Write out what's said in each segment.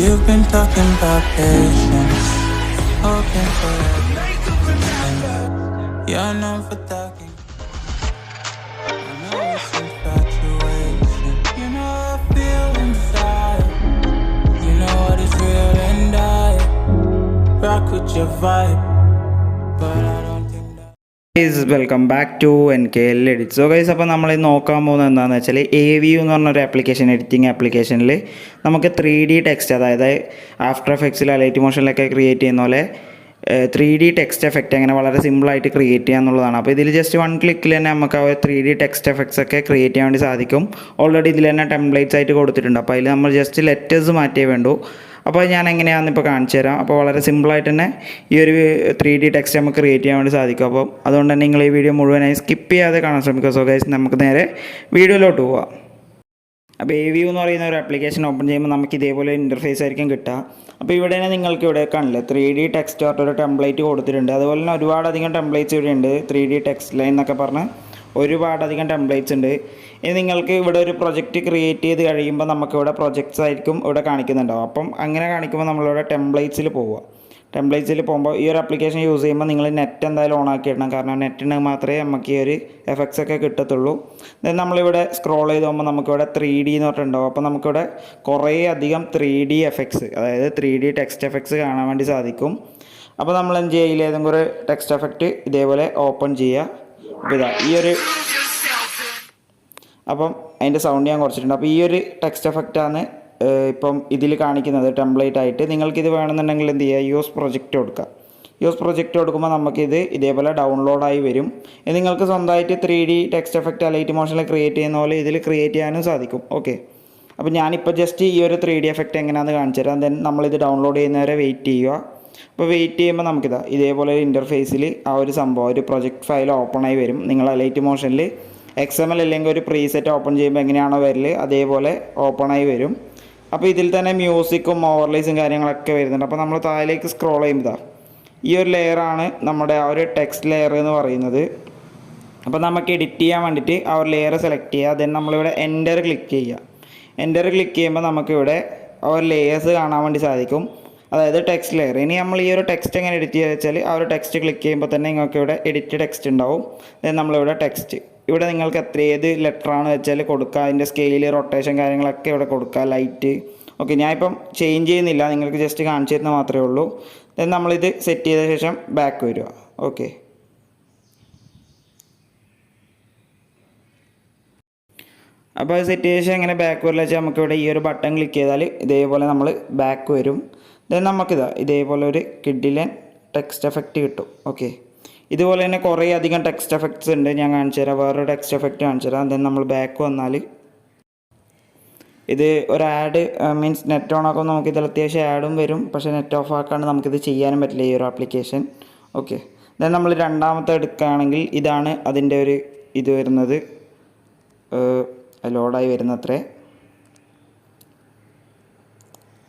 You've been talking about patience, hoping for everything. You're known for talking. I know it's infatuation. You know I feel inside. You know what is real and I rock with your vibe, but I don't think that. Guys, welcome back to NKL edits. So guys, അപ്പോൾ നമ്മൾ നോക്കാൻ പോകുന്നത് എന്താണെന്ന് വെച്ചാൽ AVU എന്ന് പറഞ്ഞൊരു application, editing ആപ്ലിക്കേഷനിൽ നമുക്ക് 3D ടെക്സ്റ്റ്, അതായത് ആഫ്റ്റർ എഫക്ട്സിൽ ലൈറ്റ് മോഷനിലൊക്കെ ക്രിയേറ്റ് ചെയ്യുന്ന പോലെ 3D ടെക്സ്റ്റ് എഫക്റ്റ് അങ്ങനെ വളരെ സിമ്പിളായിട്ട് ക്രിയേറ്റ് ചെയ്യുക എന്നുള്ളതാണ്. അപ്പോൾ ഇതിൽ ജസ്റ്റ് 1 ക്ലിക്കിൽ തന്നെ നമുക്ക് ആ 3D ടെക്സ്റ്റ് എഫക്ട്സ് ഒക്കെ ക്രിയേറ്റ് ചെയ്യാൻ വേണ്ടി സാധിക്കും. ഓൾറെഡി ഇതിൽ തന്നെ ടെംപ്ലേറ്റ്സ് ആയിട്ട് കൊടുത്തിട്ടുണ്ട്. അപ്പോൾ അതിൽ നമ്മൾ ജസ്റ്റ് ലെറ്റേഴ്സ് മാറ്റിയേ വേണ്ടൂ. അപ്പോൾ ഞാൻ എങ്ങനെയാണെന്ന് ഇപ്പോൾ കാണിച്ചു തരാം. അപ്പോൾ വളരെ സിമ്പിളായിട്ട് തന്നെ ഈ ഒരു 3D ടെക്സ്റ്റ് നമുക്ക് ക്രിയേറ്റ് ചെയ്യാൻ വേണ്ടി സാധിക്കും. അപ്പോൾ അതുകൊണ്ട് തന്നെ നിങ്ങൾ ഈ വീഡിയോ മുഴുവനായി സ്കിപ്പ് ചെയ്യാതെ കാണാൻ ശ്രമിക്കുക. സോ ഗൈസ്, നമുക്ക് നേരെ വീഡിയോയിലോട്ട് പോവാം. അപ്പോൾ AVU എന്ന് പറയുന്ന ഒരു ആപ്ലിക്കേഷൻ ഓപ്പൺ ചെയ്യുമ്പോൾ നമുക്ക് ഇതേപോലെ ഇൻ്റർഫേസ് ആയിരിക്കും കിട്ടുക. അപ്പോൾ ഇവിടെ തന്നെ നിങ്ങൾക്ക് ഇവിടെ കാണില്ലേ 3D ടെക്സ്റ്റ് ആയിട്ടൊരു ടെംപ്ലേറ്റ് കൊടുത്തിട്ടുണ്ട്. അതുപോലെ തന്നെ ഒരുപാടധികം ടെംപ്ലേറ്റ്സ് ഇവിടെ ഉണ്ട്. 3D ടെക്സ്റ്റ് ലൈൻ എന്നൊക്കെ പറഞ്ഞ് ഒരുപാടധികം ടെംപ്ലേറ്റ്സ് ഉണ്ട്. ഇനി നിങ്ങൾക്ക് ഇവിടെ ഒരു പ്രൊജക്റ്റ് ക്രിയേറ്റ് ചെയ്ത് കഴിയുമ്പോൾ നമുക്കിവിടെ പ്രൊജക്ട്സ് ആയിരിക്കും ഇവിടെ കാണിക്കുന്നുണ്ടാവും. അപ്പം അങ്ങനെ കാണിക്കുമ്പോൾ നമ്മളിവിടെ ടെംപ്ലേറ്റ്സിൽ പോവുക. ടെംപ്ലേറ്റ്സിൽ പോകുമ്പോൾ ഈ ഒരു ആപ്ലിക്കേഷൻ യൂസ് ചെയ്യുമ്പോൾ നിങ്ങൾ നെറ്റ് എന്തായാലും ഓൺ ആക്കി ഇടണം. കാരണം നെറ്റ് ഉണ്ടെങ്കിൽ മാത്രമേ നമുക്ക് ഈ ഒരു എഫക്ട്സ് ഒക്കെ കിട്ടത്തുള്ളൂ. ദെൻ നമ്മളിവിടെ സ്ക്രോൾ ചെയ്ത് പോകുമ്പോൾ നമുക്കിവിടെ 3D എന്ന് പറഞ്ഞിട്ടുണ്ടാവും. അപ്പോൾ നമുക്കിവിടെ കുറേ അധികം 3D എഫക്ട്സ്, അതായത് 3D ടെക്സ്റ്റ് എഫക്ട്സ് കാണാൻ വേണ്ടി സാധിക്കും. അപ്പോൾ നമ്മൾ എന്ത് ചെയ്യില്ല, ഏതെങ്കിലും ഒരു ടെക്സ്റ്റ് എഫക്റ്റ് ഇതേപോലെ ഓപ്പൺ ചെയ്യുക. അപ്പോൾ ഇതാ ഈ ഒരു, അപ്പം അതിൻ്റെ സൗണ്ട് ഞാൻ കുറച്ചിട്ടുണ്ട്. അപ്പോൾ ഈ ഒരു ടെക്സ്റ്റ് എഫക്റ്റാണ് ഇപ്പം ഇതിൽ കാണിക്കുന്നത് ടെംപ്ലേറ്റ് ആയിട്ട്. നിങ്ങൾക്കിത് വേണമെന്നുണ്ടെങ്കിൽ എന്ത് ചെയ്യുക, യൂസ് പ്രൊജക്റ്റ് കൊടുക്കുക. യൂസ് പ്രൊജക്റ്റ് കൊടുക്കുമ്പോൾ നമുക്കിത് ഇതേപോലെ ഡൗൺലോഡായി വരും. ഇത് നിങ്ങൾക്ക് സ്വന്തമായിട്ട് 3D ടെക്സ്റ്റ് എഫക്റ്റ് ലൈറ്റ് മോഷനിൽ ക്രിയേറ്റ് ചെയ്യുന്ന പോലെ ഇതിൽ ക്രിയേറ്റ് ചെയ്യാനും സാധിക്കും. ഓക്കെ, അപ്പോൾ ഞാനിപ്പോൾ ജസ്റ്റ് ഈ ഒരു 3D എഫക്റ്റ് എങ്ങനെയാണെന്ന് കാണിച്ചു തരാം. ദെൻ നമ്മളിത് ഡൗൺലോഡ് ചെയ്യുന്നവരെ വെയിറ്റ് ചെയ്യുക. അപ്പോൾ വെയിറ്റ് ചെയ്യുമ്പോൾ നമുക്കിതാ ഇതേപോലെ ഒരു ഇൻ്റർഫേസിൽ ആ ഒരു സംഭവം, ഒരു പ്രൊജക്റ്റ് ഫയൽ ഓപ്പണായി വരും. നിങ്ങൾ ലൈറ്റ് മോഷനിൽ XML അല്ലെങ്കിൽ ഒരു പ്രീസെറ്റ് ഓപ്പൺ ചെയ്യുമ്പോൾ എങ്ങനെയാണോ വരൽ അതേപോലെ ഓപ്പണായി വരും. അപ്പോൾ ഇതിൽ തന്നെ മ്യൂസിക്കും ഓവർലേസും കാര്യങ്ങളൊക്കെ വരുന്നുണ്ട്. അപ്പോൾ നമ്മൾ താഴേക്ക് സ്ക്രോൾ ചെയ്യുമ്പോൾ ഈ ഒരു ലെയറാണ് നമ്മുടെ ആ ഒരു ടെക്സ്റ്റ് ലെയർ എന്ന് പറയുന്നത്. അപ്പോൾ നമുക്ക് എഡിറ്റ് ചെയ്യാൻ വേണ്ടിയിട്ട് ആ ഒരു ലെയർ സെലക്ട് ചെയ്യുക. ദെൻ നമ്മളിവിടെ എൻ്റർ ക്ലിക്ക് ചെയ്യുക. എൻ്റർ ക്ലിക്ക് ചെയ്യുമ്പോൾ നമുക്കിവിടെ ആ ഒരു ലെയേഴ്സ് കാണാൻ വേണ്ടി സാധിക്കും, അതായത് ടെക്സ്റ്റ് ലെയർ. ഇനി നമ്മൾ ഈ ഒരു ടെക്സ്റ്റ് എങ്ങനെ എഡിറ്റ് ചെയ്യുക വെച്ചാൽ ആ ഒരു ടെക്സ്റ്റ് ക്ലിക്ക് ചെയ്യുമ്പോൾ തന്നെ നിങ്ങൾക്ക് ഇവിടെ എഡിറ്റ് ടെക്സ്റ്റ് ഉണ്ടാവും. ദെൻ നമ്മളിവിടെ ടെക്സ്റ്റ്, ഇവിടെ നിങ്ങൾക്ക് ഏത് ലെറ്ററാണ് വെച്ചാൽ കൊടുക്കുക. അതിൻ്റെ സ്കെയിൽ, റൊട്ടേഷൻ കാര്യങ്ങളൊക്കെ ഇവിടെ കൊടുക്കുക, ലൈറ്റ്. ഓക്കെ, ഞാനിപ്പം ചേഞ്ച് ചെയ്യുന്നില്ല, നിങ്ങൾക്ക് ജസ്റ്റ് കാണിച്ചു തരുന്ന മാത്രമേ ഉള്ളൂ. ദെൻ നമ്മളിത് സെറ്റ് ചെയ്ത ശേഷം ബാക്ക് വരിക. ഓക്കെ, അപ്പോൾ അത് സെറ്റ് ചെയ്ത ശേഷം എങ്ങനെ ബാക്ക് വരില്ല വെച്ചാൽ നമുക്കിവിടെ ഈ ഒരു ബട്ടൺ ക്ലിക്ക് ചെയ്താൽ ഇതേപോലെ നമ്മൾ ബാക്ക് വരും. ദെൻ നമുക്കിതാ ഇതേപോലെ ഒരു കിഡിലൻ ടെക്സ്റ്റ് എഫക്റ്റ് കിട്ടും. ഓക്കെ, ഇതുപോലെ തന്നെ കുറേ അധികം ടെക്സ്റ്റ് എഫക്ട്സ് ഉണ്ട്. ഞാൻ കാണിച്ചു തരാം, വേറൊരു ടെക്സ്റ്റ് എഫക്റ്റ് കാണിച്ചു തരാം. ദെൻ നമ്മൾ ബാക്ക് വന്നാൽ ഇത് ഒരു ആഡ് മീൻസ് നെറ്റ് ഓൺ ആക്കുമ്പോൾ നമുക്ക് ഇതിൽ അത്യാവശ്യം ആഡും വരും. പക്ഷേ നെറ്റ് ഓഫ് ആക്കാണ്ട് നമുക്കിത് ചെയ്യാനും പറ്റില്ല ഈ ഒരു ആപ്ലിക്കേഷൻ. ഓക്കെ, ദെൻ നമ്മൾ രണ്ടാമത്തെ എടുക്കുകയാണെങ്കിൽ ഇതാണ് അതിൻ്റെ ഒരു ഇത് വരുന്നത്, ലോഡായി വരുന്നത്രേ.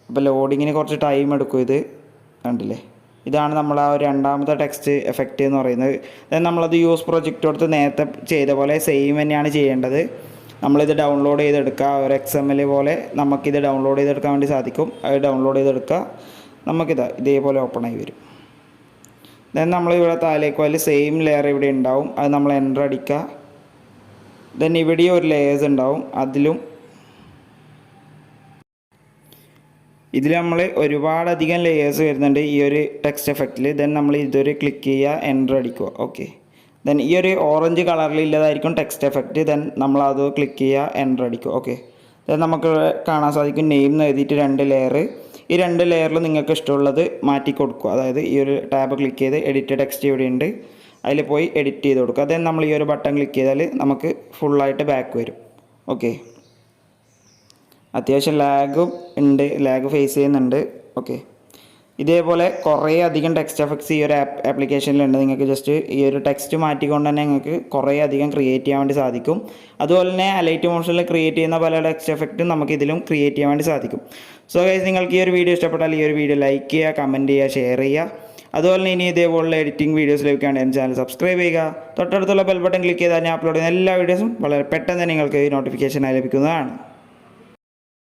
അപ്പോൾ ലോഡിങ്ങിന് കുറച്ച് ടൈം എടുക്കും. ഇത് കണ്ടില്ലേ, ഇതാണ് നമ്മൾ ആ ഒരു രണ്ടാമത്തെ ടെക്സ്റ്റ് എഫക്റ്റ് എന്ന് പറയുന്നത്. ദെൻ നമ്മളത് യൂസ് പ്രൊജക്റ്റ് കൊടുത്ത് നേരത്തെ ചെയ്ത പോലെ സെയിം തന്നെയാണ് ചെയ്യേണ്ടത്. നമ്മളിത് ഡൗൺലോഡ് ചെയ്തെടുക്കുക. ഒരു XML പോലെ നമുക്കിത് ഡൗൺലോഡ് ചെയ്തെടുക്കാൻ വേണ്ടി സാധിക്കും. അത് ഡൗൺലോഡ് ചെയ്തെടുക്കുക. നമുക്കിത് ഇതേപോലെ ഓപ്പൺ ആയി വരും. ദെൻ നമ്മളിവിടെ താഴേക്ക് പോയാൽ സെയിം ലെയർ ഇവിടെ ഉണ്ടാവും. അത് നമ്മൾ എൻ്റർ അടിക്കുക. ദെൻ ഇവിടെ ഒരു ലെയേഴ്സ് ഉണ്ടാവും. ഇതിൽ നമ്മൾ ഒരുപാടധികം ലെയേഴ്സ് വരുന്നുണ്ട് ഈ ഒരു ടെക്സ്റ്റ് എഫക്റ്റിൽ. ദെൻ നമ്മൾ ഇതൊരു ക്ലിക്ക് ചെയ്യുക, എൻ്റർ അടിക്കുക. ഓക്കെ, ദെൻ ഈ ഒരു ഓറഞ്ച് കളറിലുള്ളതായിരിക്കും ടെക്സ്റ്റ് എഫക്റ്റ്. ദെൻ നമ്മളത് ക്ലിക്ക് ചെയ്യുക, എൻ്റർ അടിക്കുക. ഓക്കെ, ദെൻ നമുക്ക് കാണാൻ സാധിക്കും നെയിം എന്ന് എഴുതിയിട്ട് 2 ലെയർ. ഈ 2 ലെയറിൽ നിങ്ങൾക്ക് ഇഷ്ടമുള്ളത് മാറ്റി കൊടുക്കുക. അതായത് ഈ ഒരു ടാബ് ക്ലിക്ക് ചെയ്ത് എഡിറ്റ് ടെക്സ്റ്റ് ഇവിടെ ഉണ്ട്, അതിൽ പോയി എഡിറ്റ് ചെയ്ത് കൊടുക്കുക. ദെൻ നമ്മൾ ഈ ഒരു ബട്ടൺ ക്ലിക്ക് ചെയ്താൽ നമുക്ക് ഫുള്ളായിട്ട് ബാക്ക് വരും. ഓക്കെ, അത്യാവശ്യം ലാഗും ഉണ്ട്, ലാഗ് ഫേസ് ചെയ്യുന്നുണ്ട്. ഓക്കെ, ഇതേപോലെ കുറേ അധികം ടെക്സ്റ്റ് എഫക്ട്സ് ഈ ഒരു ആപ്ലിക്കേഷനിലുണ്ട്. നിങ്ങൾക്ക് ജസ്റ്റ് ഈ ഒരു ടെക്സ്റ്റ് മാറ്റിക്കൊണ്ട് തന്നെ നിങ്ങൾക്ക് കുറേ അധികം ക്രിയേറ്റ് ചെയ്യാൻ വേണ്ടി സാധിക്കും. അതുപോലെ തന്നെ ലൈറ്റ് മോഷനിൽ ക്രിയേറ്റ് ചെയ്യുന്ന പല ടെക്സ്റ്റ് എഫക്റ്റും നമുക്ക് ഇതിലും ക്രിയേറ്റ് ചെയ്യാൻ വേണ്ടി സാധിക്കും. സോ ഗൈസ്, നിങ്ങൾക്ക് ഈ ഒരു വീഡിയോ ഇഷ്ടപ്പെട്ടാൽ ഈ ഒരു വീഡിയോ ലൈക്ക് ചെയ്യുക, കമൻറ്റ് ചെയ്യുക, ഷെയർ ചെയ്യുക. അതുപോലെ ഇനി ഇതേപോലുള്ള എഡിറ്റിംഗ് വീഡിയോസ് ലഭിക്കാൻ എൻ്റെ ചാനൽ സബ്സ്ക്രൈബ് ചെയ്യുക. തൊട്ടടുത്തുള്ള ബെൽ ബട്ടൺ ക്ലിക്ക് ചെയ്താൽ ഞാൻ അപ്ലോഡ് ചെയ്യുന്ന എല്ലാ വീഡിയോസും വളരെ പെട്ടെന്ന് നിങ്ങൾക്ക് നോട്ടിഫിക്കേഷനായി ലഭിക്കുന്നതാണ്.